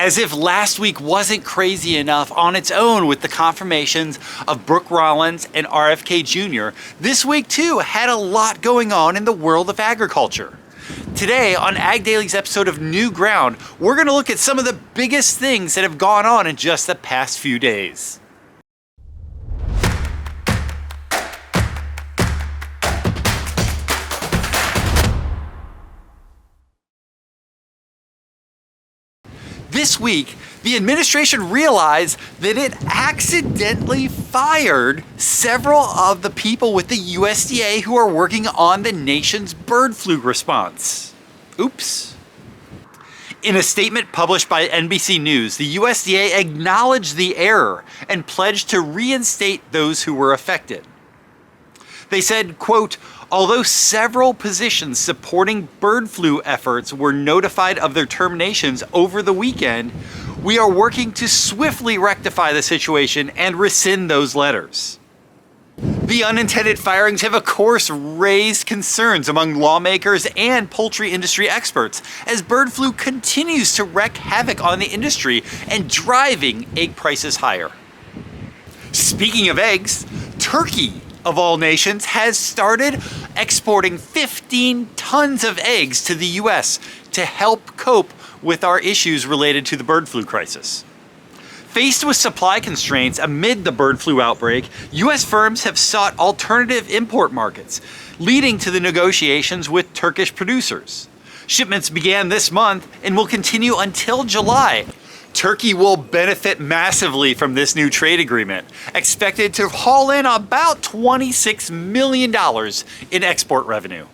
As if last week wasn't crazy enough on its own with the confirmations of Brooke Rollins and RFK Jr., this week too had a lot going on in the world of agriculture. Today on Ag Daily's episode of New Ground, we're going to look at some of the biggest things that have gone on in just the past few days. This week, the administration realized that it accidentally fired several of the people with the USDA who are working on the nation's bird flu response. Oops. In a statement published by NBC News, the USDA acknowledged the error and pledged to reinstate those who were affected. They said, quote, although several positions supporting bird flu efforts were notified of their terminations over the weekend, we are working to swiftly rectify the situation and rescind those letters. The unintended firings have of course raised concerns among lawmakers and poultry industry experts as bird flu continues to wreak havoc on the industry and driving egg prices higher. Speaking of eggs, Turkey of all nations has started exporting 15 tons of eggs to the US to help cope with our issues related to the bird flu crisis. Faced with supply constraints amid the bird flu outbreak, US firms have sought alternative import markets, leading to the negotiations with Turkish producers. Shipments began this month and will continue until July. Turkey will benefit massively from this new trade agreement, expected to haul in about $26 million in export revenue.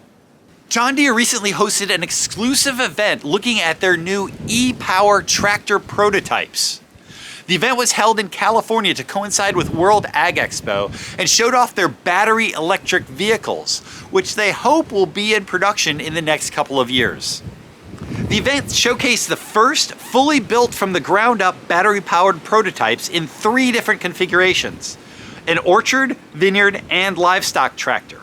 John Deere recently hosted an exclusive event looking at their new e-Power tractor prototypes. The event was held in California to coincide with World Ag Expo and showed off their battery electric vehicles, which they hope will be in production in the next couple of years. The event showcased the first fully built from the ground up battery-powered prototypes in 3 different configurations: an orchard, vineyard, and livestock tractor.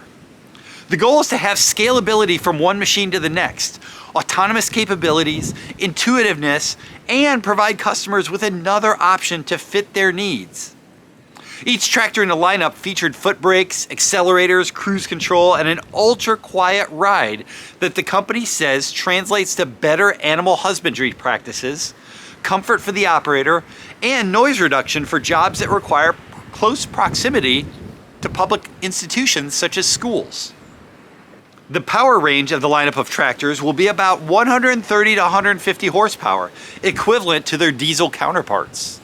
The goal is to have scalability from one machine to the next, autonomous capabilities, intuitiveness, and provide customers with another option to fit their needs. Each tractor in the lineup featured foot brakes, accelerators, cruise control, and an ultra-quiet ride that the company says translates to better animal husbandry practices, comfort for the operator, and noise reduction for jobs that require close proximity to public institutions such as schools. The power range of the lineup of tractors will be about 130 to 150 horsepower, equivalent to their diesel counterparts.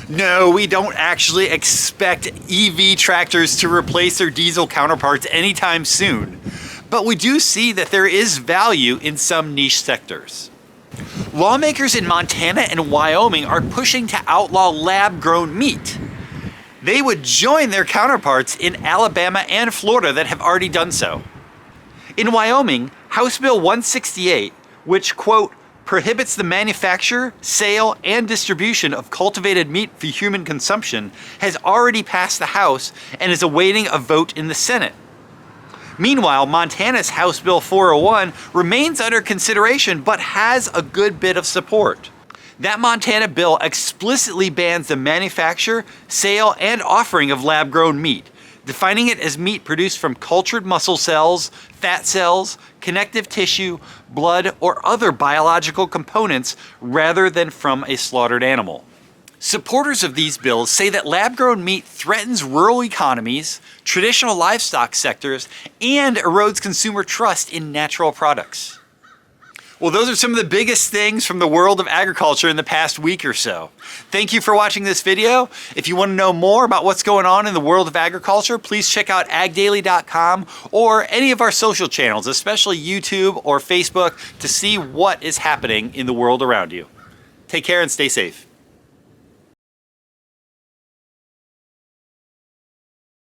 No, we don't actually expect EV tractors to replace their diesel counterparts anytime soon, but we do see that there is value in some niche sectors. Lawmakers in Montana and Wyoming are pushing to outlaw lab-grown meat. They would join their counterparts in Alabama and Florida that have already done so. In Wyoming, House Bill 168, which, quote, prohibits the manufacture, sale, and distribution of cultivated meat for human consumption, has already passed the House and is awaiting a vote in the Senate. Meanwhile, Montana's House Bill 401 remains under consideration but has a good bit of support. That Montana bill explicitly bans the manufacture, sale, and offering of lab-grown meat, defining it as meat produced from cultured muscle cells, fat cells, connective tissue, blood, or other biological components rather than from a slaughtered animal. Supporters of these bills say that lab-grown meat threatens rural economies, traditional livestock sectors, and erodes consumer trust in natural products. Well, those are some of the biggest things from the world of agriculture in the past week or so. Thank you for watching this video. If you want to know more about what's going on in the world of agriculture, please check out agdaily.com or any of our social channels, especially YouTube or Facebook, to see what is happening in the world around you. Take care and stay safe.